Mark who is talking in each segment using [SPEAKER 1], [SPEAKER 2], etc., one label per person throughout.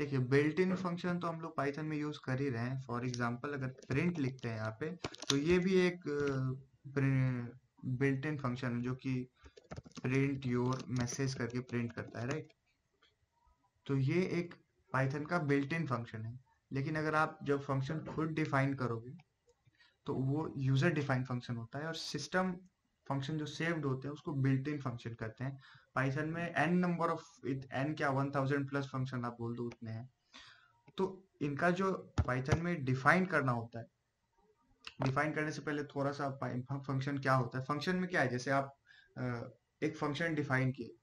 [SPEAKER 1] देखिए built in function तो हम लोग पाइथन में यूज कर ही रहे हैं। फॉर एग्जांपल अगर प्रिंट लिखते हैं यहाँ पे, तो ये भी एक बिल्ट इन फंक्शन है जो कि प्रिंट योर मैसेज करके प्रिंट करता है, राइट। तो ये एक पाइथन का बिल्ट इन फंक्शन है। लेकिन अगर आप जब फंक्शन खुद डिफाइन करोगे तो वो यूजर डिफाइंड फंक्शन होता है, और सिस्टम फंक्शन जो सेव्ड होते हैं उसको बिल्ट इन फंक्शन कहते हैं। पाइथन में एन नंबर ऑफ एन क्या 1000 प्लस फंक्शन आप बोल दो उतने हैं। तो इनका जो पाइथन में डिफाइन करना होता है, डिफाइन करने से पहले थोड़ा सा फंक्शन क्या होता है। फंक्शन में क्या है, जैसे आप एक फंक्शन डिफाइन किए।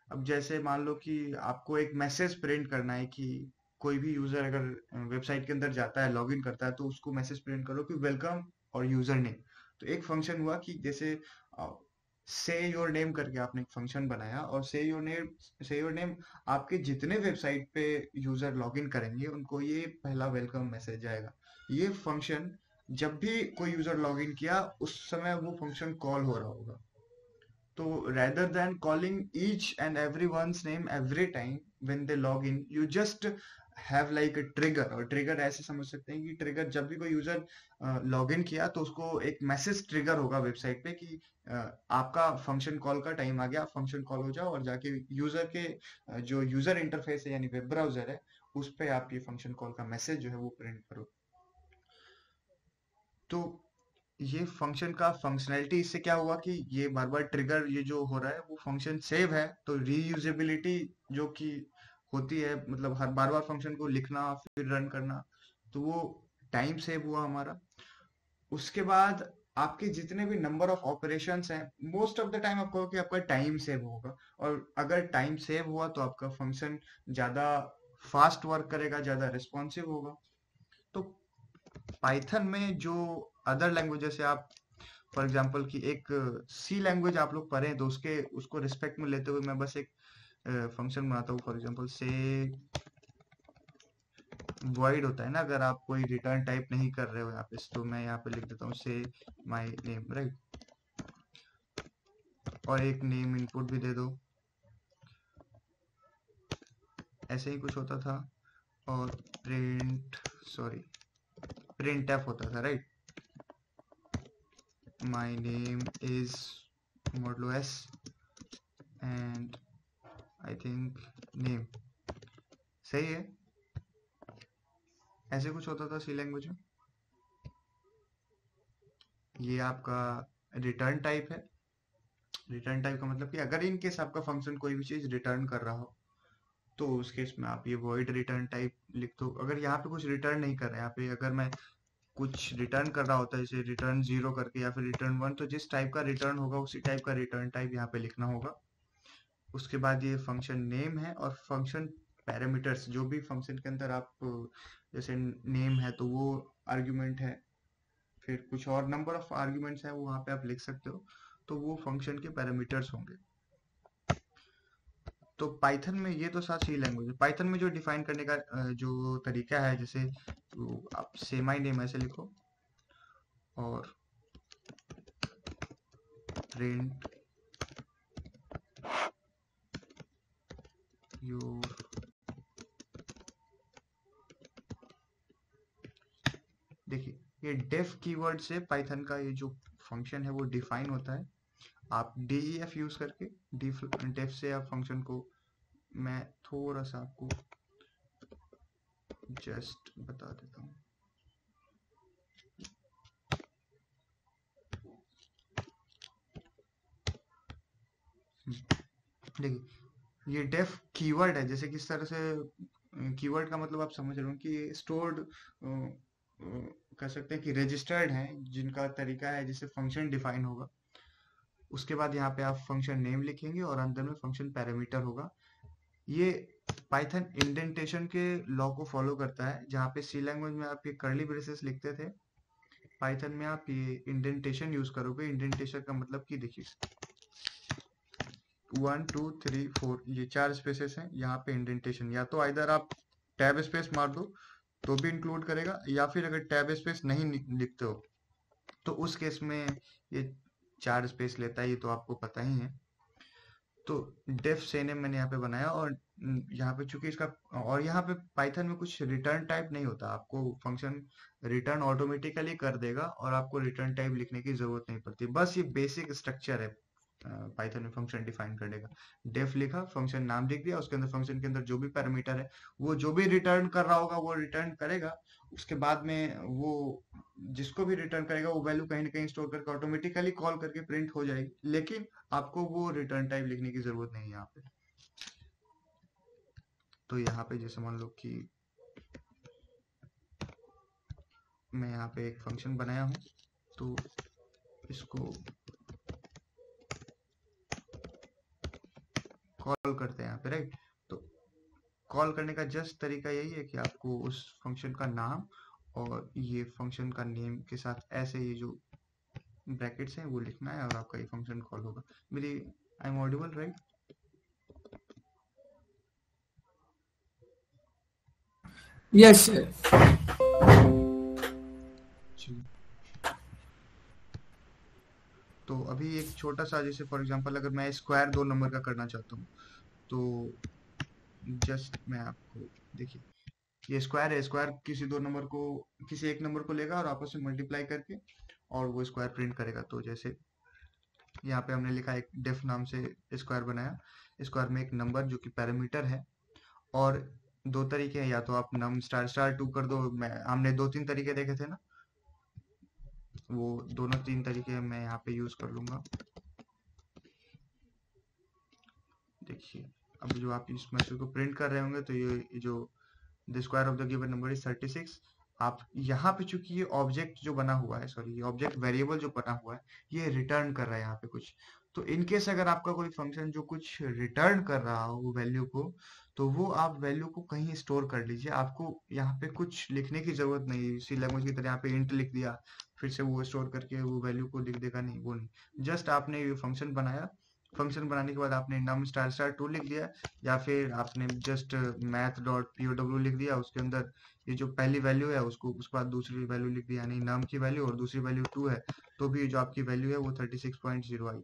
[SPEAKER 1] अब जैसे मान लो कि आपको एक मैसेज प्रिंट करना है कि कोई भी यूजर अगर वेबसाइट के अंदर जाता है, लॉगिन करता है, तो उसको मैसेज प्रिंट करो कि वेलकम और यूजर नेम। तो एक फंक्शन हुआ कि जैसे से योर नेम करके आपने एक फंक्शन बनाया, और से योर नेम आपके जितने वेबसाइट पे यूजर लॉगिन करेंगे उनको ये पहला वेलकम मैसेज जाएगा। ये फंक्शन जब भी कोई यूजर लॉगिन किया उस समय वो फंक्शन कॉल हो रहा होगा। तो rather than calling each and everyone's name every time when they log in, you just have like a trigger। और ट्रिगर ऐसे समझ सकते हैं कि ट्रिगर जब भी कोई यूजर लॉग इन किया तो उसको एक मैसेज ट्रिगर होगा वेबसाइट पे कि आपका फंक्शन कॉल का टाइम आ गया, फंक्शन कॉल हो जाओ और जाके यूजर के जो यूजर इंटरफेस है यानी वेब ब्राउजर है उस पे आप ये फंक्शन कॉल का मैसेज जो है वो प्रिंट करो। तो ये फंक्शन का फंक्शनैलिटी, इससे क्या हुआ कि ये बार बार ट्रिगर ये जो हो रहा है वो फंक्शन सेव है, तो रीयूजेबिलिटी जो कि होती है, मतलब हर बार बार फंक्शन को लिखना फिर रन करना, तो वो टाइम सेव हुआ हमारा। उसके बाद आपके जितने भी नंबर ऑफ ऑपरेशंस हैं, मोस्ट ऑफ द टाइम आप कहो कि आपका टाइम सेव होगा। और अगर टाइम सेव हुआ तो आपका फंक्शन ज्यादा फास्ट वर्क करेगा, ज्यादा रिस्पॉन्सिव होगा। तो पाइथन में जो अदर लैंग्वेजेस है, आप फॉर एग्जांपल कि एक सी लैंग्वेज आप लोग पढ़ें तो उसके उसको रिस्पेक्ट में लेते हुए मैं बस एक फंक्शन बनाता हूँ। फॉर एग्जांपल से वॉइड होता है ना, अगर आप कोई रिटर्न टाइप नहीं कर रहे हो यहाँ पे, तो मैं यहाँ पे लिख देता हूँ से माय नेम, राइट। और एक नेम इनपुट भी दे दो, ऐसे ही कुछ होता था। और प्रिंट एफ होता था, right. My name is modulo S and I think name, सही है। ऐसे कुछ होता था सी लैंग्वेज में। ये आपका रिटर्न टाइप है। रिटर्न टाइप का मतलब कि अगर इन केस आपका फंक्शन कोई भी चीज रिटर्न कर रहा हो तो उस केस में आप ये वॉइड रिटर्न टाइप लिख दो। अगर यहाँ पे कुछ रिटर्न नहीं कर रहे हैं, यहाँ पे अगर मैं कुछ रिटर्न कर रहा होता है जैसे रिटर्न 0 करके या फिर रिटर्न 1, तो जिस टाइप का रिटर्न होगा उसी टाइप का रिटर्न टाइप यहाँ पे लिखना होगा। उसके बाद ये फंक्शन नेम है, और फंक्शन पैरामीटर्स जो भी फंक्शन के अंदर आप जैसे नेम है तो वो आर्ग्यूमेंट है, फिर कुछ और नंबर ऑफ आर्ग्यूमेंट्स है वो वहाँ पे आप लिख सकते हो, तो वो फंक्शन के पैरामीटर्स होंगे। तो पाइथन में ये तो साथ सी लैंग्वेज है। पाइथन में जो डिफाइन करने का जो तरीका है, जैसे तो आप से माई नेम ऐसे लिखो और प्रिंट योर, देखिए ये डेफ कीवर्ड से पाइथन का ये जो फंक्शन है वो डिफाइन होता है। आप डेफ यूज करके डेफ से आप फंक्शन को, मैं थोड़ा सा आपको जस्ट बता देता हूँ। देखिए ये डेफ कीवर्ड है, जैसे किस तरह से कीवर्ड का मतलब आप समझ रहे हो कि स्टोर्ड कह सकते हैं कि रजिस्टर्ड है जिनका तरीका है जिससे फंक्शन डिफाइन होगा। उसके बाद यहाँ पे आप फंक्शन नेम लिखेंगे और अंदर में फंक्शन पैरामीटर होगा। ये पाइथन इंडेंटेशन के लॉ को फॉलो करता है। जहाँ पे सी लैंग्वेज में आप ये कर्ली ब्रेसेस लिखते थे, पाइथन में आप ये इंडेंटेशन यूज करोगे। इंडेंटेशन का मतलब कि देखिए 1 2 3 4 ये 4 स्पेसेस हैं, यहाँ पे इंडेंटेशन या तो इधर आप टैब स्पेस मार दो तो भी इंक्लूड करेगा, या फिर अगर टैब स्पेस नहीं लिखते हो तो उस केस में ये 4 स्पेस लेता है, ये तो आपको पता ही है। तो डेफ सेनेम मैंने यहाँ पे बनाया, और यहाँ पे चूंकि इसका, और यहाँ पे पाइथन में कुछ रिटर्न टाइप नहीं होता, आपको फंक्शन रिटर्न ऑटोमेटिकली कर देगा और आपको रिटर्न टाइप लिखने की जरूरत नहीं पड़ती। बस ये बेसिक स्ट्रक्चर है पाइथन में फंक्शन डिफाइन करने का। डेफ लिखा, फंक्शन नाम लिख दिया, उसके अंदर फंक्शन के अंदर जो भी पैरामीटर है वो जो भी रिटर्न कर रहा होगा वो रिटर्न करेगा। उसके बाद में वो जिसको भी रिटर्न करेगा वो वैल्यू कहीं ना कहीं स्टोर करके ऑटोमेटिकली कॉल करके प्रिंट हो जाएगी, लेकिन आपको वो रिटर्न टाइप लिखने की जरूरत नहीं है यहाँ पे। तो यहाँ पे जैसे मान लो कि मैं यहाँ पे एक फंक्शन बनाया हूँ, तो इसको कॉल करते हैं यहाँ पे, राइट। तो कॉल करने का जस्ट तरीका यही है कि आपको उस फंक्शन का नाम और ये फंक्शन का नेम के साथ ऐसे ये जो ब्रैकेट्स हैं वो लिखना है और आपका ये फंक्शन कॉल होगा। मेरी I am audible, right?
[SPEAKER 2] Yes.
[SPEAKER 1] तो अभी एक छोटा सा, जैसे फॉर एग्जांपल अगर मैं स्क्वायर 2 नंबर का करना चाहता हूँ, तो जस्ट मैं आपको देखिए, ये स्क्वायर है, स्क्वायर किसी 2 नंबर को, किसी एक नंबर को लेगा और आपस में मल्टीप्लाई करके और वो स्क्वायर प्रिंट करेगा। तो जैसे यहाँ पे हमने लिखा एक डेफ नाम से स्क्वायर बनाया, स्क्वायर में एक नंबर जो कि पैरामीटर है, और 2 तरीके हैं, या तो आप नम स्टार स्टार 2 कर दो, मैं हमने 2-3 तरीके देखे थे ना, वो दोनों 3 तरीके मैं यहाँ पे यूज कर लूंगा। देखिए, अब जो आप इस मैसेज को प्रिंट कर रहे होंगे तो ये जो the square of the given number is 36, आप यहाँ पे चूंकि ये ऑब्जेक्ट जो बना हुआ है, सॉरी ये ऑब्जेक्ट वेरिएबल जो बना हुआ है, ये रिटर्न कर रहा है यहाँ पे कुछ। तो इन केस अगर आपका कोई फंक्शन जो कुछ रिटर्न कर रहा हो वैल्यू को, तो वो आप वैल्यू को कहीं स्टोर कर लीजिए, आपको यहाँ पे कुछ लिखने की जरूरत नहीं। सी लैंग्वेज की तरह यहाँ पे इंट लिख दिया, फिर से वो स्टोर करके वो वैल्यू को लिख देगा, नहीं, वो नहीं। जस्ट आपने ये फंक्शन बनाया, फंक्शन बनाने के बाद आपने नम स्टार स्टार 2 लिख दिया, या फिर आपने जस्ट मैथ डॉट पी लिख दिया, उसके अंदर ये जो पहली वैल्यू है उसको, उसके बाद दूसरी वैल्यू लिख दी, यानी नम की वैल्यू और दूसरी वैल्यू 2 है, तो भी जो आपकी वैल्यू है वो 36.0 आई।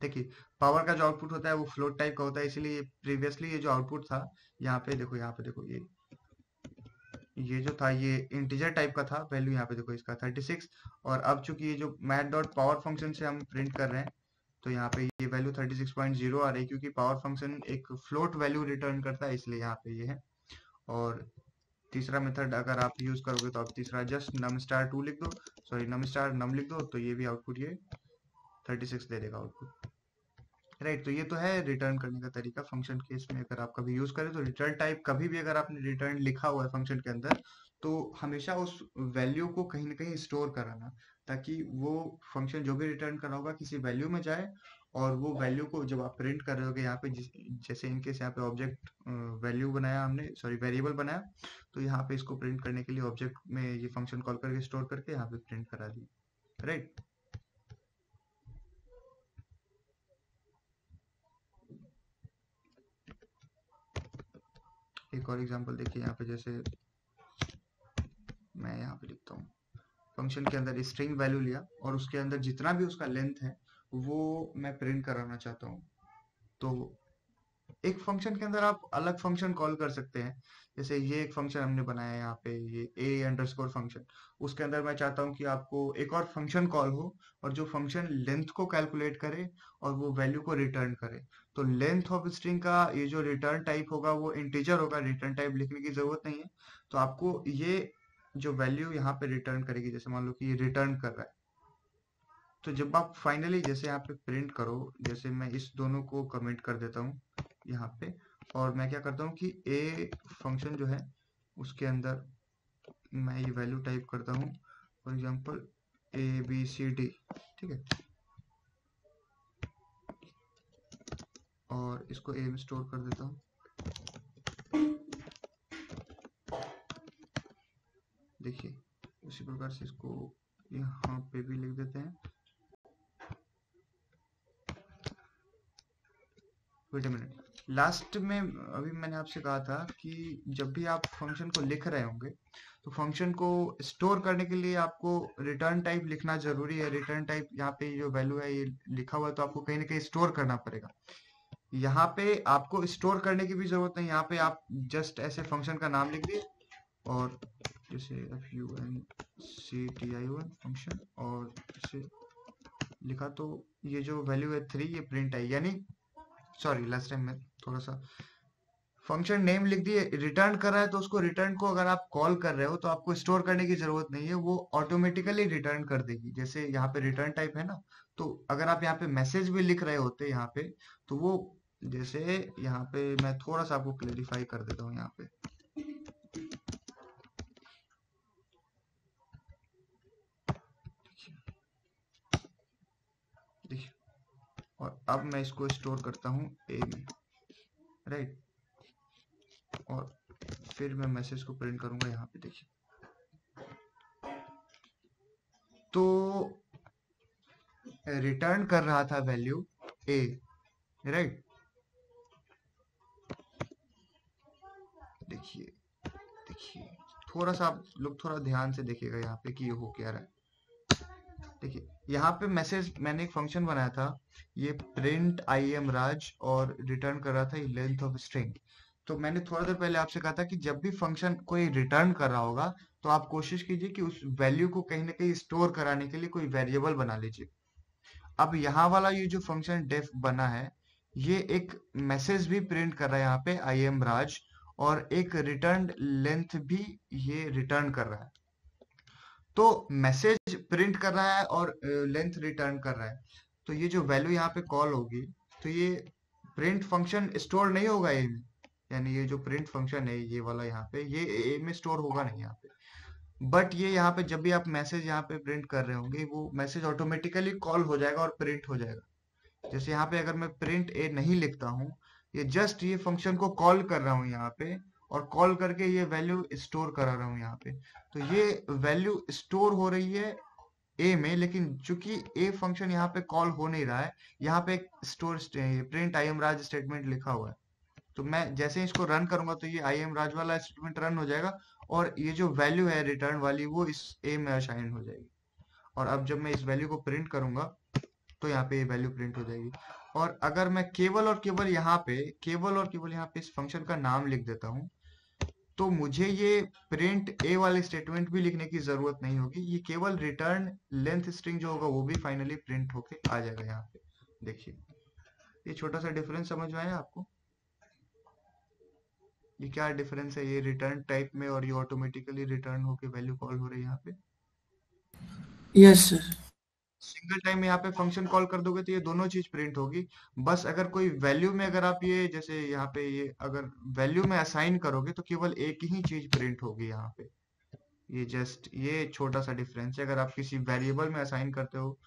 [SPEAKER 1] देखिए, पावर का जो आउटपुट होता है वो फ्लोट टाइप का होता है, इसलिए प्रीवियसली ये जो आउटपुट था, यहाँ पे देखो, यहाँ पे देखो, ये जो था ये इंटीजर टाइप का था, वैल्यू यहाँ पे देखो इसका 36। और अब चूंकि ये जो मैथ डॉट पावर फंक्शन से हम प्रिंट कर रहे हैं, तो यहाँ पे ये वैल्यू 36.0 आ रही है, क्योंकि पावर फंक्शन एक फ्लोट वैल्यू रिटर्न करता है, इसलिए यहाँ पे ये है। और तीसरा मेथड अगर आप यूज करोगे तो आप तीसरा जस्ट नम स्टार 2 लिख दो, सॉरी नम स्टार नम लिख दो, तो ये भी आउटपुट ये 36 दे देगा आउटपुट, राइट। तो ये तो है रिटर्न करने का तरीका फंक्शन केस में। अगर आप कभी यूज करें तो रिटर्न टाइप कभी भी अगर आपने रिटर्न लिखा हुआ है फंक्शन के अंदर, तो हमेशा उस वैल्यू को कहीं ना कहीं स्टोर कराना, ताकि वो फंक्शन जो भी रिटर्न कर रहा होगा किसी वैल्यू में जाए, और वो वैल्यू को जब आप प्रिंट कर रहे होगे यहाँ पे, जैसे इनकेस यहाँ पे ऑब्जेक्ट वैल्यू बनाया हमने, सॉरी वेरिएबल बनाया, तो यहाँ पे इसको प्रिंट करने के लिए ऑब्जेक्ट में ये फंक्शन कॉल करके स्टोर करके यहाँ पे प्रिंट करा दी, राइट। एक और एग्जांपल देखिए यहाँ पे, जैसे मैं यहाँ पे लिखता हूँ, फंक्शन के अंदर स्ट्रिंग वैल्यू लिया और उसके अंदर जितना भी उसका लेंथ है वो मैं प्रिंट कराना चाहता हूँ। तो एक फंक्शन के अंदर आप अलग फंक्शन कॉल कर सकते हैं, जैसे ये एक फंक्शन हमने बनाया है यहाँ पे, ये a अंडरस्कोर फंक्शन, उसके अंदर मैं चाहता हूँ कि आपको एक और फंक्शन कॉल हो और जो फंक्शन लेंथ को कैलकुलेट करे और वो वैल्यू को रिटर्न करे। तो लेंथ ऑफ स्ट्रिंग का ये जो रिटर्न टाइप होगा वो इंटीजर होगा, रिटर्न टाइप लिखने की जरूरत नहीं है। तो आपको ये जो वैल्यू यहाँ पे रिटर्न करेगी, जैसे मान लो कि ये रिटर्न कर रहा है, तो जब आप फाइनली जैसे यहाँ पे प्रिंट करो, जैसे मैं इस दोनों को कमेंट कर देता हूँ यहाँ पे, और मैं क्या करता हूँ कि ए फंक्शन जो है उसके अंदर मैं ये वैल्यू टाइप करता हूँ, फॉर एग्जांपल ABCD, ठीक है, और इसको ए में स्टोर कर देता हूँ। देखिए, उसी प्रकार से इसको यहाँ पे भी लिख देते हैं। वेट अ मिनट, लास्ट में अभी मैंने आपसे कहा था कि जब भी आप फंक्शन को लिख रहे होंगे तो फंक्शन को स्टोर करने के लिए आपको रिटर्न टाइप लिखना जरूरी है। रिटर्न टाइप यहाँ पे जो वैल्यू है ये लिखा हुआ है, तो आपको कहीं ना कहीं स्टोर करना पड़ेगा। यहाँ पे आपको स्टोर करने की भी जरूरत नहीं, यहाँ पे आप जस्ट ऐसे फंक्शन का नाम लिख दिए और जैसे function फंक्शन और जैसे लिखा तो ये जो वैल्यू है 3 ये प्रिंट आई, यानी सॉरी लास्ट टाइम मैं थोड़ा सा फंक्शन नेम लिख दिए, रिटर्न कर रहा है तो उसको रिटर्न को अगर आप कॉल कर रहे हो तो आपको स्टोर करने की जरूरत नहीं है, वो ऑटोमेटिकली रिटर्न कर देगी। जैसे यहाँ पे रिटर्न टाइप है ना, तो अगर आप यहाँ पे मैसेज भी लिख रहे होते यहाँ पे तो वो जैसे यहाँ पे मैं थोड़ा सा आपको क्लेरिफाई कर देता हूँ यहाँ पे। देखिए, और अब मैं इसको स्टोर करता हूँ ए में, राइट, और फिर मैं मैसेज को प्रिंट करूंगा यहाँ पे। देखिए तो रिटर्न कर रहा था वैल्यू ए, राइट। देखिए देखिए थोड़ा सा आप लोग थोड़ा ध्यान से देखिएगा यहाँ पे कि ये हो क्या रहा है। देखिए यहाँ पे मैसेज मैंने एक फंक्शन बनाया था, ये प्रिंट आई एम राज, और रिटर्न कर रहा था ये लेंथ ऑफ स्ट्रिंग। तो मैंने थोड़ा देर पहले आपसे कहा था कि जब भी फंक्शन कोई रिटर्न कर रहा होगा तो आप कोशिश कीजिए कि उस वैल्यू को कहीं ना कहीं स्टोर कराने के लिए कोई वेरिएबल बना लीजिए। अब यहाँ वाला ये जो फंक्शन डेफ बना है, ये एक मैसेज भी प्रिंट कर रहा है यहाँ पे आई एम राज, और एक रिटर्न लेंथ भी ये रिटर्न कर रहा है। तो मैसेज प्रिंट कर रहा है और लेंथ रिटर्न कर रहा है, तो ये जो वैल्यू यहाँ पे कॉल होगी तो ये प्रिंट फंक्शन स्टोर नहीं होगा ए में, यानी ये जो प्रिंट फंक्शन है ये वाला यहाँ पे ये ए में स्टोर होगा नहीं यहाँ पे। बट ये यहाँ पे जब भी आप मैसेज यहाँ पे प्रिंट कर रहे होंगे वो मैसेज ऑटोमेटिकली कॉल हो जाएगा और प्रिंट हो जाएगा। जैसे यहाँ पे अगर मैं प्रिंट ए नहीं लिखता हूँ, ये जस्ट ये फंक्शन को कॉल कर रहा हूँ यहाँ पे, और कॉल करके ये वैल्यू स्टोर करा रहा हूँ यहाँ पे। तो ये वैल्यू स्टोर हो रही है ए में, लेकिन चूंकि ए फंक्शन यहाँ पे कॉल हो नहीं रहा है, यहाँ पे एक store print I am Raj statement लिखा हुआ है। तो मैं जैसे ही इसको रन करूंगा तो ये आई एम राज वाला स्टेटमेंट रन हो जाएगा, और ये जो वैल्यू है रिटर्न वाली वो इस ए में असाइन हो जाएगी। और अब जब मैं इस वैल्यू को प्रिंट करूंगा तो यहाँ पे ये वैल्यू प्रिंट हो जाएगी। और अगर मैं केवल और केवल यहाँ पे इस फंक्शन का नाम लिख देता हूँ तो मुझे ये प्रिंट ए वाले स्टेटमेंट भी लिखने की जरूरत नहीं होगी, ये केवल रिटर्न लेंथ स्ट्रिंग जो होगा वो भी फाइनली प्रिंट होके आ जाएगा यहाँ पे। देखिए ये छोटा सा डिफरेंस समझ में आया आपको? ये क्या डिफरेंस है ये रिटर्न टाइप में, और ये ऑटोमेटिकली रिटर्न होके वैल्यू कॉल हो रही है यहाँ पे।
[SPEAKER 2] yes sir.
[SPEAKER 1] सिंगल टाइम में यहाँ पे फंक्शन कॉल कर दोगे तो ये दोनों चीज प्रिंट होगी। बस अगर कोई वैल्यू में अगर आप ये जैसे यहाँ पे ये अगर वैल्यू में असाइन करोगे तो केवल एक ही चीज प्रिंट होगी यहाँ पे। ये जस्ट ये छोटा सा डिफरेंस है, अगर आप किसी वेरिएबल में असाइन करते हो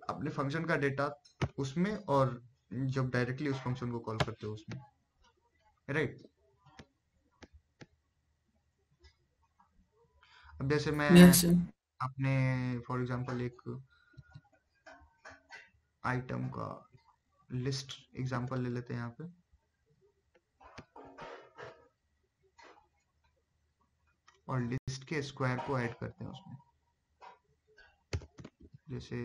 [SPEAKER 1] अपने फंक्शन का डेटा उसमें, और जब डायरेक्टली उस फंक्शन को कॉल करते हो उसमें, राइट। अब जैसे मैं
[SPEAKER 2] Yes sir.
[SPEAKER 1] अपने फॉर एग्जांपल एक आइटम का लिस्ट एग्जांपल ले लेते हैं यहाँ पे, और लिस्ट के स्क्वायर को ऐड करते हैं उसमें। जैसे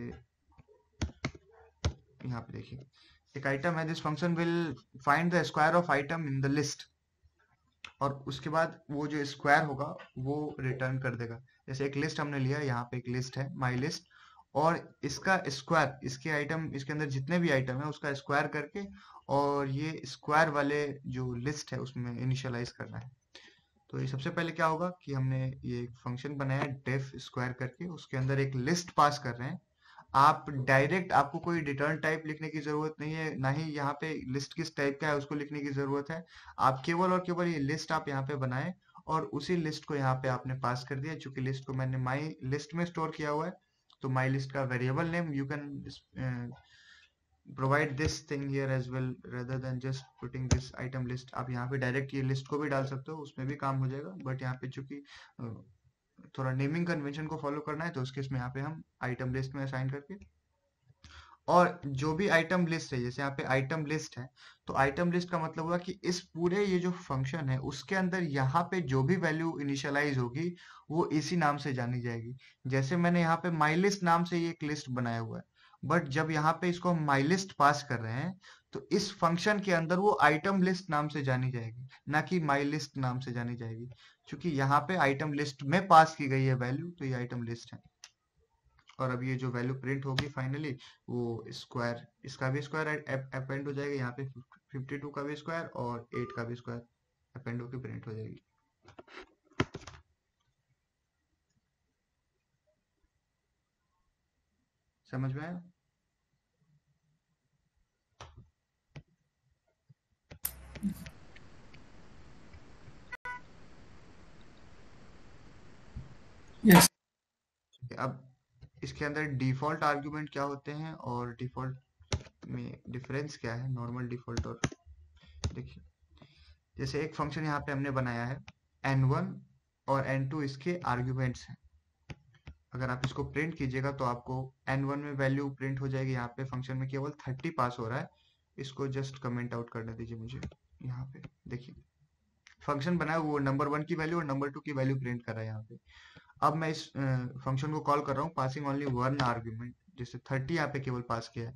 [SPEAKER 1] यहाँ पे देखिए एक आइटम है, this function will find the square of item in the list, और उसके बाद वो जो स्क्वायर होगा वो रिटर्न कर देगा। जैसे एक लिस्ट हमने लिया, यहाँ पे एक लिस्ट है माई लिस्ट, और इसका स्क्वायर इसके आइटम इसके अंदर जितने भी आइटम है उसका स्क्वायर करके और ये स्क्वायर वाले जो लिस्ट है उसमें इनिशियलाइज करना है। तो ये सबसे पहले क्या होगा कि हमने ये एक फंक्शन बनाया डेफ स्क्वायर करके, उसके अंदर एक लिस्ट पास कर रहे हैं। आप डायरेक्ट आपको कोई रिटर्न टाइप लिखने की जरूरत नहीं है, ना ही यहाँ पे लिस्ट किस टाइप का है उसको लिखने की जरूरत है। आप केवल और केवल ये लिस्ट आप यहाँ पे बनाए और उसी लिस्ट को यहाँ पे आपने पास कर दिया। चूंकि लिस्ट को मैंने माई लिस्ट में स्टोर किया हुआ है तो माई लिस्ट का variable name you can provide this thing here as well rather than just putting this item list. आप यहाँ पे डायरेक्ट ये लिस्ट को भी डाल सकते हो, उसमें भी काम हो जाएगा, बट यहाँ पे चूंकि थोड़ा नेमिंग कन्वेंशन को फॉलो करना है तो उसके इसमें यहाँ पे हम आइटम लिस्ट में असाइन करके, और जो भी आइटम लिस्ट है जैसे यहाँ पे आइटम लिस्ट है तो आइटम लिस्ट का मतलब हुआ कि इस पूरे ये जो फंक्शन है उसके अंदर यहाँ पे जो भी वैल्यू इनिशियलाइज होगी वो इसी नाम से जानी जाएगी। जैसे मैंने यहाँ पे माई लिस्ट नाम से ये एक लिस्ट बनाया हुआ है, बट जब यहाँ पे इसको हम माई लिस्ट पास कर रहे हैं तो इस फंक्शन के अंदर वो आइटम लिस्ट नाम से जानी जाएगी, ना कि माई लिस्ट नाम से जानी जाएगी। क्योंकि यहाँ पे आइटम लिस्ट में पास की गई है वैल्यू, तो ये आइटम लिस्ट है। और अब ये जो वैल्यू प्रिंट होगी फाइनली, वो स्क्वायर, इसका भी स्क्वायर अपेंड हो जाएगा यहाँ पे, 52 का भी स्क्वायर और 8 का भी स्क्वायर अपेंड होकर प्रिंट हो जाएगी। समझ में आया?
[SPEAKER 2] Yes.
[SPEAKER 1] अब इसके अंदर डिफॉल्ट आर्ग्यूमेंट क्या होते हैं और डिफॉल्ट में डिफरेंस क्या है नॉर्मल डिफॉल्ट और, देखिए जैसे एक फंक्शन यहाँ पे हमने बनाया है n1 और n2 इसके आर्ग्यूमेंट्स हैं। अगर आप इसको प्रिंट कीजिएगा तो आपको n1 में वैल्यू प्रिंट हो जाएगी। यहाँ पे फंक्शन में केवल 30 पास हो रहा है। इसको जस्ट कमेंट आउट करने दीजिए मुझे। यहाँ पे देखिए फंक्शन बनाया, वो नंबर 1 की वैल्यू और नंबर 2 की वैल्यू प्रिंट कर रहा है यहाँ पे। अब मैं इस फंक्शन को कॉल कर रहा हूँ पासिंग ओनली वन आर्ग्यूमेंट, जैसे 30 यहाँ पे केवल पास किया है।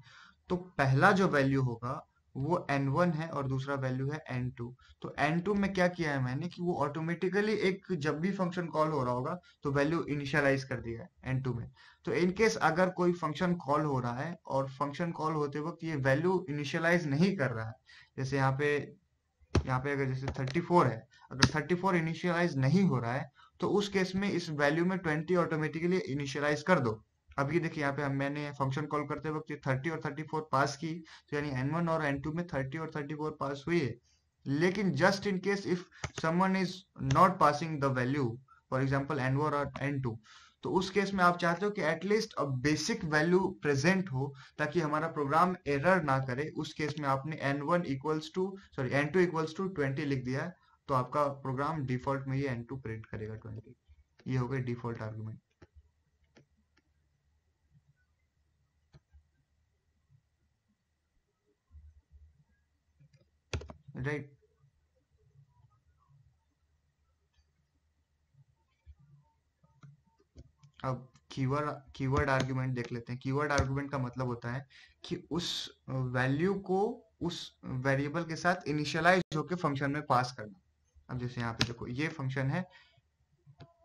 [SPEAKER 1] तो पहला जो वैल्यू होगा वो n1 है और दूसरा वैल्यू है n2। तो n2 में क्या किया है मैंने कि वो ऑटोमेटिकली एक, जब भी फंक्शन कॉल हो रहा होगा तो वैल्यू इनिशियलाइज कर दिया है n2 में। तो इन केस अगर कोई फंक्शन कॉल हो रहा है और फंक्शन कॉल होते वक्त ये वैल्यू इनिशियलाइज नहीं कर रहा है, जैसे यहाँ पे अगर जैसे 34 है, अगर 34 इनिशियलाइज नहीं हो रहा है तो उस केस में इस वैल्यू में 20 ऑटोमेटिकली इनिशियलाइज कर दो। अब ये देखिए यहाँ पे मैंने फंक्शन कॉल करते वक्त ये 30 और 34 पास की, तो यानी n1 और n2 में 30 और 34 पास हुई है। लेकिन just in case if someone is not passing the value, for example n1 और n2, तो उस केस में आप चाहते हो कि at least a basic value present हो ताकि हमारा प्रोग्राम एरर ना करे। उस केस में आपने n1 equals to sorry n2 equals to 20 लिख दिया है, तो आपका प्रोग्राम डिफॉल्ट में ये n2 प्रिंट करेगा 20। ये हो गया डिफॉल्ट आर्गुमेंट, राइट। अब कीवर्ड आर्गुमेंट देख लेते हैं। कीवर्ड आर्गुमेंट का मतलब होता है कि उस वैल्यू को उस वेरिएबल के साथ इनिशियलाइज होकर फंक्शन में पास करना। अब जैसे यहाँ पे देखो ये फंक्शन है,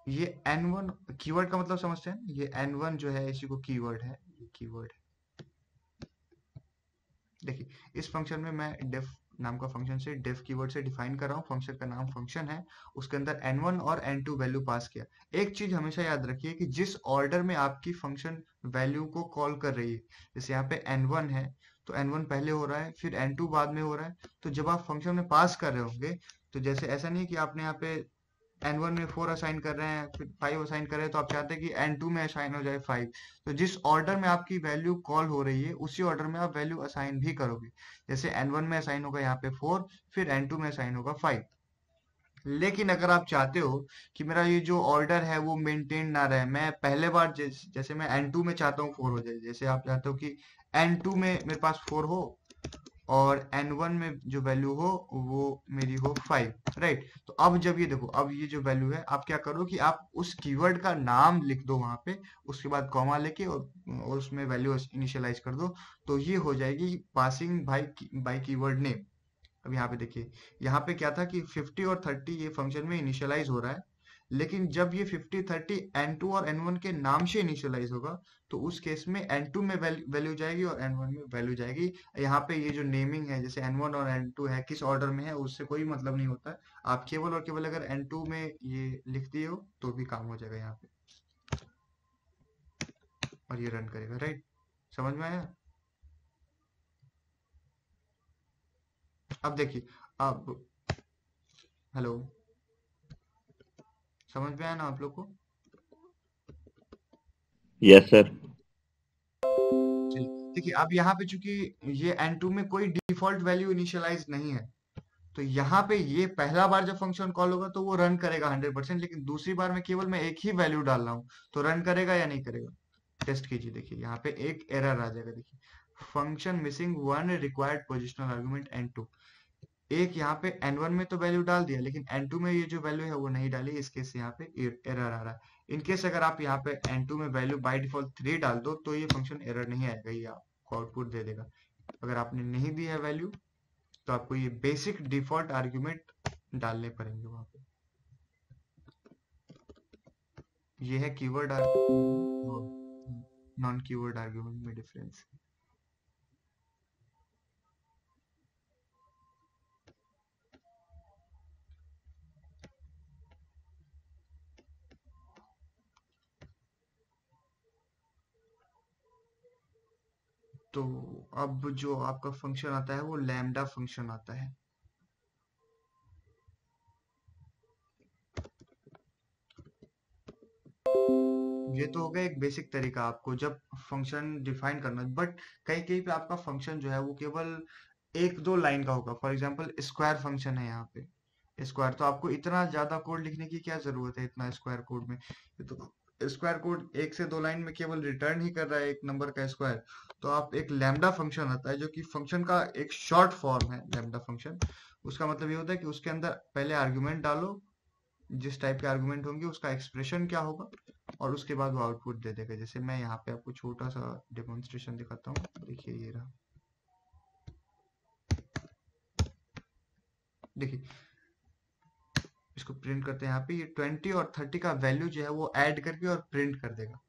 [SPEAKER 1] ये n1, कीवर्ड का मतलब समझते हैं, ये n1 जो है इसी को कीवर्ड है, ये कीवर्ड है। देखिए इस फंक्शन में मैं डेफ नाम का फंक्शन से डेफ कीवर्ड से डिफाइन कर रहा हूँ, फंक्शन का नाम फंक्शन है, उसके अंदर n1 और n2 वैल्यू पास किया। एक चीज हमेशा याद रखिए कि जिस ऑर्डर में आपकी फंक्शन वैल्यू को कॉल कर रही है, जैसे यहाँ पे n1 है तो n1 पहले हो रहा है, फिर n2 बाद में हो रहा है। तो जब आप फंक्शन में पास कर रहे होंगे तो जैसे ऐसा नहीं है कि आपने यहाँ पे n1 में 4 असाइन कर रहे हैं फिर 5 असाइन कर रहे हैं, तो आप चाहते हैं कि n2 में असाइन हो जाए 5। तो जिस ऑर्डर में आपकी वैल्यू कॉल हो रही है उसी ऑर्डर में आप वैल्यू असाइन भी करोगे। जैसे n1 में असाइन होगा यहाँ पे 4, फिर n2 में असाइन होगा 5। लेकिन अगर आप चाहते हो कि मेरा ये जो ऑर्डर है वो मेंटेन ना रहे, मैं पहले बार जैसे मैं n2 में चाहता हूँ 4 हो जाए, जैसे आप चाहते हो कि n2 में मेरे पास 4 हो और n1 में जो वैल्यू हो वो मेरी हो 5, राइट। तो अब जब ये देखो, अब ये जो वैल्यू है आप क्या करो कि आप उस कीवर्ड का नाम लिख दो वहां पे, उसके बाद कॉमा लेके और उसमें वैल्यू इनिशियलाइज कर दो, तो ये हो जाएगी पासिंग बाय कीवर्ड नेम। अब यहाँ पे देखिए, यहाँ पे क्या था कि 50 और 30 ये फंक्शन में इनिशियलाइज हो रहा है, लेकिन जब ये 50 30 n2 और n1 के नाम से इनिशियलाइज होगा तो उस केस में n2 में वैल्यू जाएगी और n1 में वैल्यू जाएगी। यहाँ पे ये जो नेमिंग है जैसे n1 और n2 है किस ऑर्डर में है उससे कोई मतलब नहीं होता है। आप केवल और केवल अगर n2 में ये लिख दिए हो तो भी काम हो जाएगा यहाँ पे, और ये रन करेगा, राइट। समझ में आया? अब देखिए, अब हेलो, समझ में आया ना आप लोग को?
[SPEAKER 3] Yes sir.
[SPEAKER 1] चलिए देखिए, अब यहाँ पे चूंकि ये n2 में कोई डिफॉल्ट वैल्यू इनिशियलाइज नहीं है, तो यहाँ पे ये पहला बार जब फंक्शन कॉल होगा तो वो रन करेगा 100%, लेकिन दूसरी बार में केवल मैं एक ही वैल्यू डाल रहा हूँ, तो रन करेगा या नहीं करेगा? टेस्ट कीजिए, देखिए यहाँ पे एक एरर आ जाएगा। देखिए function missing one required positional argument n2। एक यहाँ पे n1 में तो वैल्यू डाल दिया, लेकिन n2 में ये जो वैल्यू है वो नहीं डाली, इस केस से यहाँ पे एरर आ रहा है। इनकेस अगर आप यहाँ पे n2 में वैल्यू बाय डिफॉल्ट 3 डाल दो तो ये फंक्शन एरर नहीं आएगा, ये आपको आउटपुट दे देगा। अगर आपने नहीं दिया है वैल्यू तो आपको ये बेसिक डिफॉल्ट आर्ग्यूमेंट डालने पड़ेंगे वहां पे। ये है keyword argument, non keyword argument में डिफरेंस। तो अब जो आपका फंक्शन आता है वो लैम्डा फंक्शन आता है। ये तो हो गया एक बेसिक तरीका आपको जब फंक्शन डिफाइन करना, बट कहीं कहीं पे आपका फंक्शन जो है वो केवल एक दो लाइन का होगा। फॉर एग्जांपल स्क्वायर फंक्शन है यहाँ पे स्क्वायर, तो आपको इतना ज्यादा कोड लिखने की क्या जरूरत है इतना स्क्वायर कोड में। ये तो स्क्वायर कोड एक से दो लाइन में केवल रिटर्न ही कर रहा है एक नंबर का स्क्वायर। तो आप एक लैम्डा फंक्शन आता है जो कि फंक्शन का एक शॉर्ट फॉर्म है लैम्डा फंक्शन। उसका मतलब ये होता है कि उसके अंदर पहले आर्गुमेंट डालो, जिस टाइप के आर्गुमेंट होंगे उसका एक्सप्रेशन क्या होगा, और उसके बाद वो आउटपुट दे देगा। जैसे मैं यहाँ पे आपको छोटा सा डेमोन्स्ट्रेशन दिखाता हूँ, देखिए ये रहा। देखिए इसको प्रिंट करते हैं, यहाँ पे ये 20 और 30 का वैल्यू जो है वो ऐड करके और प्रिंट कर देगा।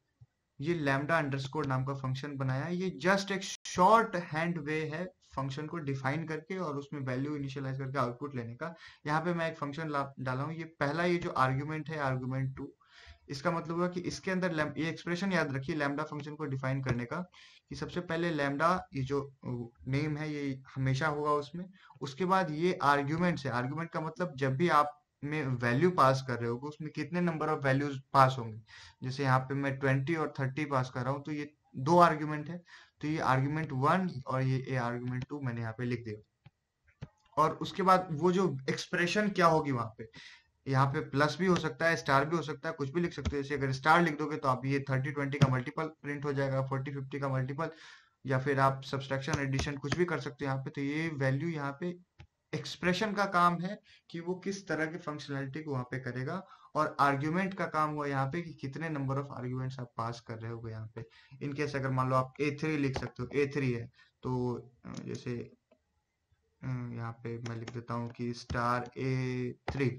[SPEAKER 1] ये लैम्डा अंडरस्कोर नाम का फंक्शन बनाया है, ये जस्ट एक शॉर्ट हैंड वे है फंक्शन को डिफाइन करके और उसमें वैल्यू इनिशियलाइज करके आउटपुट लेने का। यहाँ पे मैं एक फंक्शन डाला हूँ, ये पहला ये जो आर्ग्यूमेंट है आर्ग्यूमेंट 2, इसका मतलब हुआ कि इसके अंदर ये एक्सप्रेशन याद रखिए लैम्डा फंक्शन को डिफाइन करने का, कि सबसे पहले लैम्डा ये जो नेम है ये हमेशा होगा उसमें। उसके बाद ये आर्ग्यूमेंट है, आर्ग्यूमेंट का मतलब जब भी आप में वैल्यू पास कर रहे हो उसमें कितने नंबर ऑफ वैल्यूज पास होंगे। जैसे यहाँ पे मैं 20 और 30 पास कर रहा हूँ तो ये दो आर्ग्यूमेंट है, तो ये आर्ग्यूमेंट 1 और ये आर्ग्यूमेंट 2 मैंने यहाँ पे लिख दिया। और उसके बाद वो जो एक्सप्रेशन क्या होगी वहां पे, यहाँ पे प्लस भी हो सकता है, स्टार भी हो सकता है, कुछ भी लिख सकते हो। जैसे अगर स्टार लिख दोगे तो आप ये 30-20 का मल्टीपल प्रिंट हो जाएगा, 40-50 का मल्टीपल, या फिर आप सब्सट्रैक्शन एडिशन कुछ भी कर सकते हो यहाँ पे। तो ये वैल्यू यहाँ पे एक्सप्रेशन का काम है कि वो किस तरह की फंक्शनैलिटी को वहां पे करेगा, और आर्ग्यूमेंट का काम हुआ यहाँ पे कि कितने नंबर ऑफ आर्ग्यूमेंट्स आप पास कर रहे हो यहाँ पे। इनकेस अगर मान लो आप A3 लिख सकते हो, A3 है तो जैसे यहाँ पे मैं लिख देता हूँ कि स्टार A3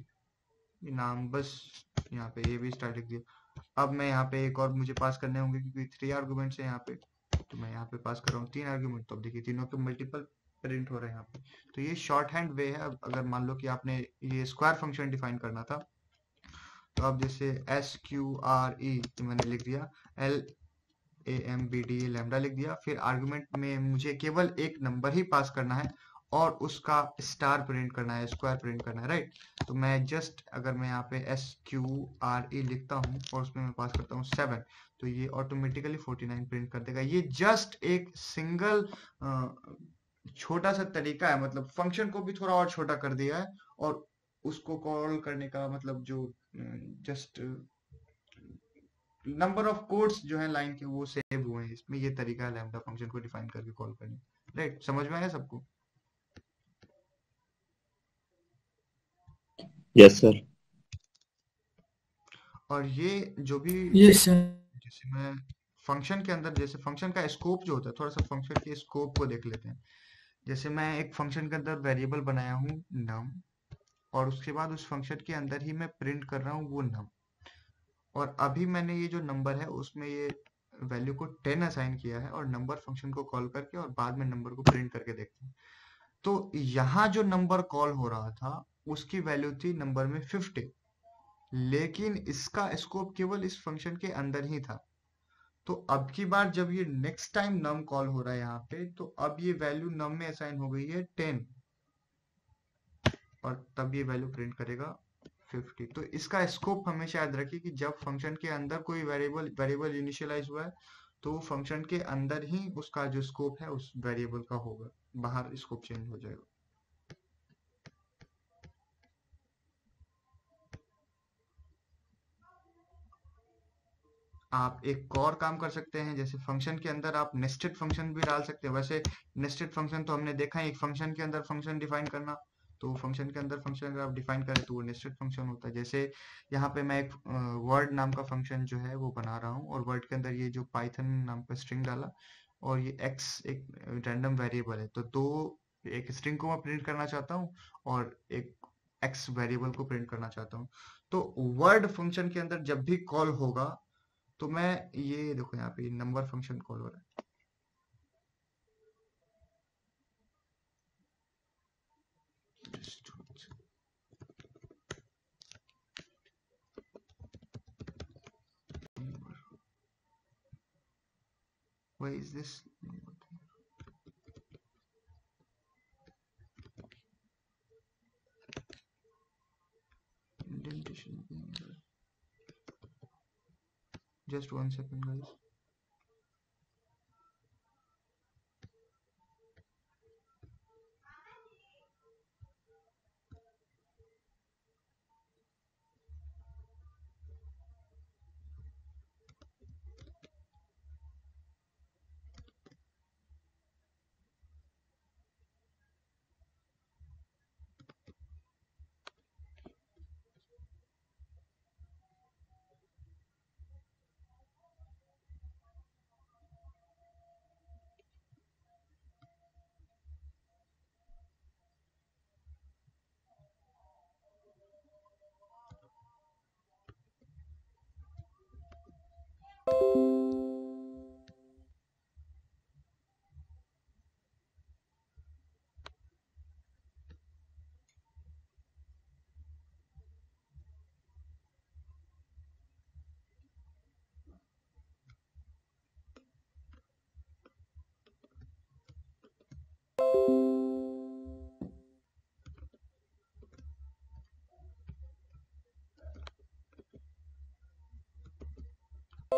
[SPEAKER 1] नाम, बस यहाँ पे ये भी स्टार लिख दिया। अब मैं यहाँ पे एक और मुझे पास करने होंगे क्योंकि 3 आर्गुमेंट्स है यहाँ पे, तो मैं यहाँ पे पास कर रहा हूँ 3 आर्गुमेंट। तो अब देखिए तीनों के मल्टीपल प्रिंट हो रहे हैं यहाँ पे। तो ये शॉर्ट हैंड वे है। अब अगर मान लो कि आपने ये स्क्वायर फंक्शन डिफाइन करना था, तो अब जैसे SQRE मैंने लिख दिया, LAMBDA लैम्डा लिख दिया, फिर आर्गुमेंट में मुझे केवल एक नंबर ही पास करना है और उसका स्टार प्रिंट करना है, स्क्वायर प्रिंट करना है, राइट। तो मैं जस्ट अगर मैं यहाँ पे SQRE लिखता हूँ और उसमें मैं पास करता हूँ 7, तो ये ऑटोमेटिकली 49 प्रिंट कर देगा। ये जस्ट एक सिंगल छोटा सा तरीका है, मतलब फंक्शन को भी थोड़ा और छोटा कर दिया है, और उसको कॉल करने का मतलब जो जस्ट नंबर ऑफ कोड्स जो है लाइन के वो सेव हुए हैं इसमें। ये तरीका है लैम्डा फंक्शन को डिफाइन करके कॉल करने, राइट। समझ में आया सबको?
[SPEAKER 3] Yes sir.
[SPEAKER 1] और ये जो भी
[SPEAKER 2] यस सर।
[SPEAKER 1] जैसे मैं फंक्शन के अंदर, जैसे फंक्शन का स्कोप जो होता है, थोड़ा सा फंक्शन के स्कोप को देख लेते हैं। जैसे मैं एक फंक्शन के अंदर वेरिएबल बनाया हूँ नम, और उसके बाद उस फंक्शन के अंदर ही मैं प्रिंट कर रहा हूँ वो नम, और अभी मैंने ये जो नंबर है उसमें ये वैल्यू को 10 असाइन किया है, और नंबर फंक्शन को कॉल करके और बाद में नंबर को प्रिंट करके देखते हैं। तो यहाँ जो नंबर कॉल हो रहा था उसकी वैल्यू थी नंबर में 50, लेकिन इसका स्कोप केवल इस फंक्शन के अंदर ही था। तो अब की बार जब ये नेक्स्ट टाइम नम कॉल हो रहा है यहाँ पे, तो अब ये वैल्यू नम में असाइन हो गई है 10, और तब ये वैल्यू प्रिंट करेगा 50। तो इसका स्कोप हमेशा याद रखिए कि जब फंक्शन के अंदर कोई वेरिएबल इनिशियलाइज हुआ है तो फंक्शन के अंदर ही उसका जो स्कोप है उस वेरिएबल का होगा, बाहर स्कोप चेंज हो जाएगा। आप एक और काम कर सकते हैं, जैसे फंक्शन के अंदर आप नेस्टेड फंक्शन भी डाल सकते हैं। वैसे नेस्टेड फंक्शन तो हमने देखा है, एक फंक्शन के अंदर फंक्शन डिफाइन करना। तो फंक्शन के अंदर फंक्शन अगर आप डिफाइन करें तो वो नेस्टेड फंक्शन होता है। जैसे यहाँ पे मैं एक वर्ड नाम का फंक्शन जो है वो बना रहा हूँ, और वर्ड के अंदर ये जो पाइथन नाम का स्ट्रिंग डाला, और ये एक्स एक रैंडम वेरिएबल है, तो दो, एक स्ट्रिंग को मैं प्रिंट करना चाहता हूँ और एक एक्स वेरिएबल को प्रिंट करना चाहता हूँ। तो वर्ड फंक्शन के अंदर जब भी कॉल होगा तो मैं, ये देखो यहाँ पे नंबर फंक्शन कॉल हो रहा है। Just one second. Why is this number indentation being error? Just 1 second, guys.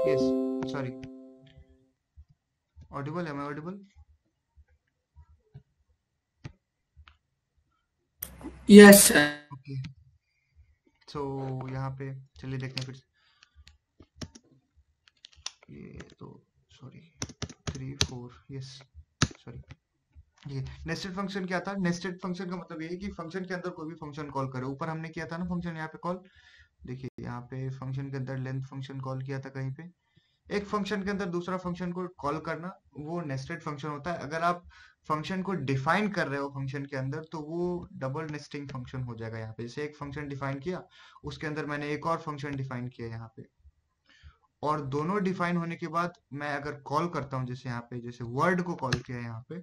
[SPEAKER 1] Yes, sorry. Audible? Am I audible?
[SPEAKER 2] Yes, sir.
[SPEAKER 1] Okay. So यहाँ पे चलिए देखते हैं फिर से। ये तो सॉरी 3 4, यस सॉरी। ये नेस्टेड फंक्शन क्या था? नेस्टेड फंक्शन का मतलब ये है कि फंक्शन के अंदर कोई भी फंक्शन कॉल करे। ऊपर हमने किया था ना फंक्शन यहाँ पे कॉल, देखिए यहाँ पे फंक्शन के अंदर लेंथ फंक्शन कॉल किया था कहीं पे। एक फंक्शन के अंदर दूसरा फंक्शन को कॉल करना वो नेस्टेड फंक्शन होता है। अगर आप फंक्शन को डिफाइन कर रहे हो फंक्शन के अंदर तो वो डबल नेस्टिंग फंक्शन हो जाएगा। यहाँ पे जैसे एक फंक्शन डिफाइन किया, उसके अंदर मैंने एक और फंक्शन डिफाइन किया यहाँ पे, और दोनों डिफाइन होने के बाद मैं अगर कॉल करता हूँ, जैसे यहाँ पे जैसे वर्ड को कॉल किया यहाँ पे,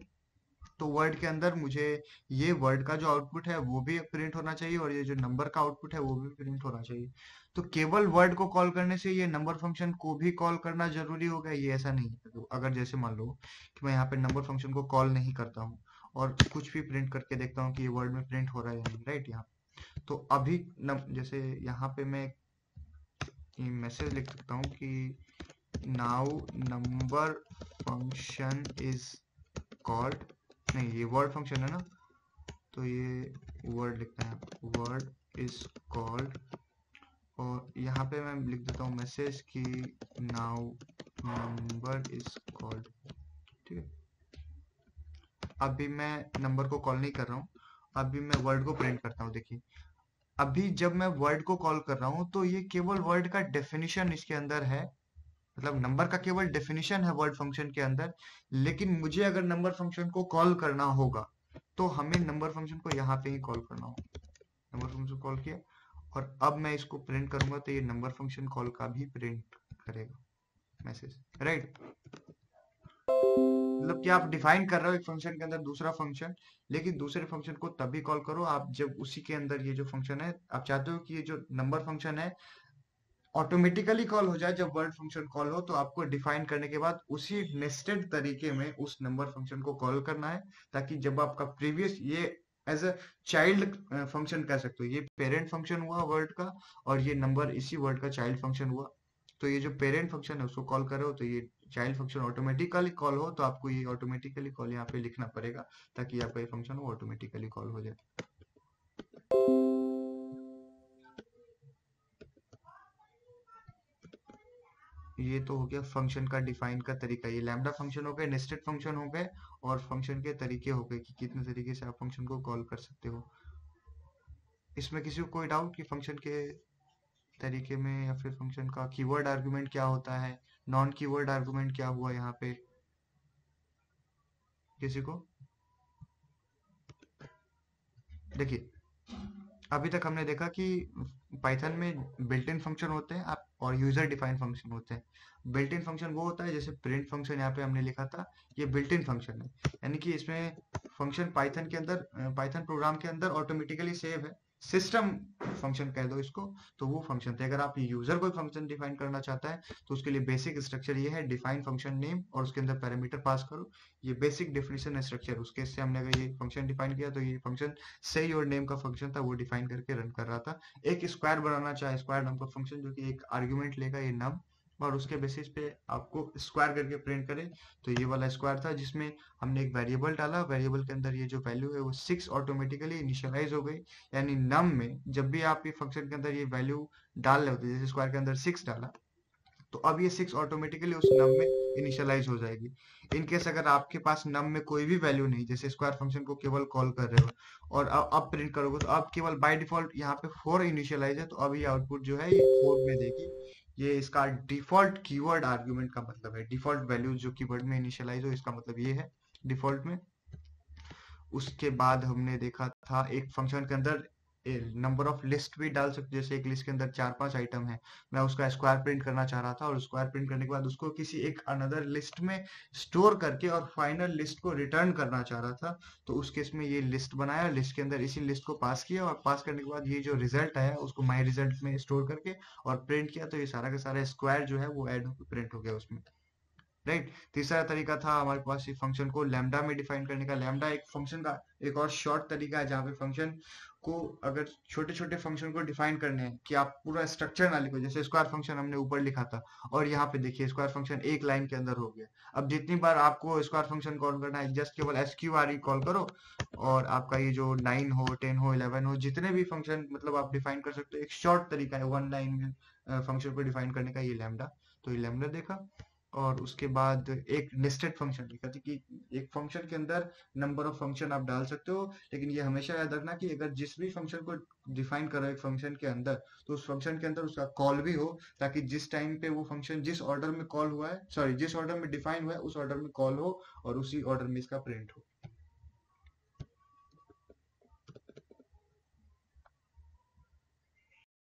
[SPEAKER 1] तो वर्ड के अंदर मुझे ये वर्ड का जो आउटपुट है वो भी प्रिंट होना चाहिए, और ये जो नंबर का आउटपुट है वो भी प्रिंट होना चाहिए। तो केवल वर्ड को कॉल करने से ये नंबर फंक्शन को भी कॉल करना जरूरी हो गया, ये ऐसा नहीं है। तो अगर जैसे मान लो कि मैं यहाँ पे नंबर फंक्शन को कॉल नहीं करता हूँ और कुछ भी प्रिंट करके देखता हूँ कि ये वर्ड में प्रिंट हो रहा है या नहीं, राइट? यहाँ तो अभी जैसे यहाँ पे मैं मैसेज लिख सकता हूँ कि now number function is called, नहीं ये वर्ड फंक्शन है ना, तो ये वर्ड लिखते हैं, वर्ड इज कॉल्ड, और यहाँ पे मैं लिख देता हूँ मैसेज कि नाउ नंबर इज कॉल्ड। ठीक है, अभी मैं नंबर को कॉल नहीं कर रहा हूँ, अभी मैं वर्ड को प्रिंट करता हूँ। देखिए अभी जब मैं वर्ड को कॉल कर रहा हूँ तो ये केवल वर्ड का डेफिनेशन इसके अंदर है, मतलब नंबर का केवल डेफिनेशन है वर्ड फंक्शन के अंदर। लेकिन मुझे अगर नंबर फंक्शन को कॉल करना होगा तो हमें नंबर फंक्शन को यहाँ पे ही कॉल करना होगा। नंबर फंक्शन कॉल किया और अब मैं इसको प्रिंट करूंगा तो ये नंबर फंक्शन कॉल का भी प्रिंट करेगा मैसेज, राइट? मतलब कि आप डिफाइन कर रहे हो एक फंक्शन के अंदर दूसरा फंक्शन, लेकिन दूसरे फंक्शन को तभी कॉल करो आप जब उसी के अंदर ये जो फंक्शन है, आप चाहते हो कि ये जो नंबर फंक्शन है ऑटोमेटिकली कॉल हो जाए। जब वर्ड फंक्शन कॉल हो तो आपको डिफाइन करने के बाद उसी नेस्टेड तरीके में उस नंबर फंक्शन को कॉल करना है, ताकि जब आपका प्रीवियस ये एज अ चाइल्ड फंक्शन कह सकते हो, ये पेरेंट फंक्शन हुआ वर्ड का और ये नंबर इसी वर्ड का चाइल्ड फंक्शन हुआ। तो ये जो पेरेंट फंक्शन है उसको कॉल करो तो ये चाइल्ड फंक्शन ऑटोमेटिकली कॉल हो, तो आपको ये ऑटोमेटिकली कॉल यहाँ पे लिखना पड़ेगा ताकि आपका ये फंक्शन वो ऑटोमेटिकली कॉल हो जाए। ये तो हो गया फंक्शन का डिफाइन का तरीका। ये लैम्डा फंक्शन हो गए, नेस्टेड फंक्शन हो गए, और फंक्शन के तरीके हो गए कि कितने तरीके से आप फंक्शन को कॉल कर सकते हो। इसमें किसी को कोई डाउट कि फंक्शन के तरीके में या फिर फंक्शन का कीवर्ड आर्गुमेंट क्या होता है, नॉन कीवर्ड आर्गुमेंट क्या हुआ यहाँ पे, किसी को? देखिए, अभी तक हमने देखा कि पाइथन में बिल्ट इन फंक्शन होते हैं आप और यूजर डिफाइंड फंक्शन होते हैं। बिल्ट इन फंक्शन वो होता है जैसे प्रिंट फंक्शन यहाँ पे हमने लिखा था, ये बिल्ट इन फंक्शन है, यानी कि इसमें फंक्शन पाइथन के अंदर, पाइथन प्रोग्राम के अंदर ऑटोमेटिकली सेव है। सिस्टम फंक्शन कह दो इसको, तो वो फंक्शन थे। अगर आप यूजर कोई फंक्शन डिफाइन करना चाहता है तो उसके लिए बेसिक स्ट्रक्चर ये है, डिफाइन फंक्शन नेम और उसके अंदर पैरामीटर पास करो। ये बेसिक डेफिनेशन स्ट्रक्चर, उसके से हमने अगर ये फंक्शन डिफाइन किया तो ये फंक्शन सही और नेम का फंक्शन था वो डिफाइन करके रन कर रहा था। एक स्क्वायर बनाना चाहे, स्क्वायर नाम का फंक्शन जो कि एक आर्ग्यूमेंट लेगा ये नम, और उसके बेसिस पे आपको स्क्वायर करके प्रिंट करे। तो ये वाला स्क्वायर था जिसमें हमने एक वेरिएबल डाला, वेरिएबल के अंदर ये जो वैल्यू है वो 6 ऑटोमेटिकली इनिशियलाइज हो गई। यानी नम में जब भी आप ये फंक्शन के अंदर ये वैल्यू डाल रहे होते, जैसे स्क्वायर के अंदर 6 डाला, तो अब ये 6 ऑटोमेटिकली उस नम में इनिशियलाइज हो जाएगी। इन केस अगर आपके पास नम में कोई भी वैल्यू नहीं, जैसे स्क्वायर फंक्शन को केवल कॉल कर रहे हो और अब प्रिंट करोगे तो अब केवल बाय डिफॉल्ट यहाँ पे 4 इनिशियलाइज है, तो अब ये आउटपुट जो है ये 4 में देगी। ये इसका डिफॉल्ट कीवर्ड आर्गुमेंट का मतलब है, डिफॉल्ट वैल्यू जो कीवर्ड में इनिशियलाइज हो, इसका मतलब ये है डिफॉल्ट में। उसके बाद हमने देखा था एक फंक्शन के अंदर नंबर ऑफ लिस्ट भी डाल सकते, जैसे एक लिस्ट के अंदर 4-5 आइटम है, मैं उसका स्क्वायर प्रिंट करना चाह रहा था और स्क्वायर प्रिंट करने के बाद उसको किसी एक अनदर लिस्ट में स्टोर करके और फाइनल लिस्ट को रिटर्न करना चाह रहा था। तो उस केस में ये लिस्ट बनाया, लिस्ट के अंदर इसी लिस्ट को पास किया और पास करने के बाद ये जो रिजल्ट आया उसको माई रिजल्ट में स्टोर करके और प्रिंट किया, तो ये सारा का सारा स्क्वायर जो है वो ऐड होकर प्रिंट हो गया उसमें। राइट। तीसरा तरीका था हमारे पास इस फंक्शन को लैम्डा में डिफाइन करने का। लैम्डा एक फंक्शन का एक और शॉर्ट तरीका है जहाँ पे फंक्शन को, अगर छोटे छोटे फंक्शन को डिफाइन करने हैं कि आप पूरा स्ट्रक्चर ना लिखो, जैसे स्क्वायर फंक्शन हमने ऊपर लिखा था और यहाँ पे देखिए स्क्वायर फंक्शन एक लाइन के अंदर हो गया। अब जितनी बार आपको स्क्वायर फंक्शन कॉल करना है, जस्ट केवल SQRE कॉल करो और आपका ये जो 9 हो, 10 हो, 11 हो, जितने भी फंक्शन मतलब आप डिफाइन कर सकते हो, एक शॉर्ट तरीका है वन लाइन में फंक्शन को डिफाइन करने का, ये लैम्डा। तो ये लैम्डा देखा। और उसके बाद एक नेस्टेड फंक्शन लिखा था कि एक फंक्शन के अंदर नंबर ऑफ फंक्शन आप डाल सकते हो, लेकिन ये हमेशा याद रखना कि अगर जिस भी फंक्शन को डिफाइन करो एक फंक्शन के अंदर, तो उस फंक्शन के अंदर उसका कॉल भी हो, ताकि जिस टाइम पे वो फंक्शन जिस ऑर्डर में कॉल हुआ है, सॉरी जिस ऑर्डर में डिफाइन हुआ है उस ऑर्डर में कॉल हो और उसी ऑर्डर में इसका प्रिंट हो।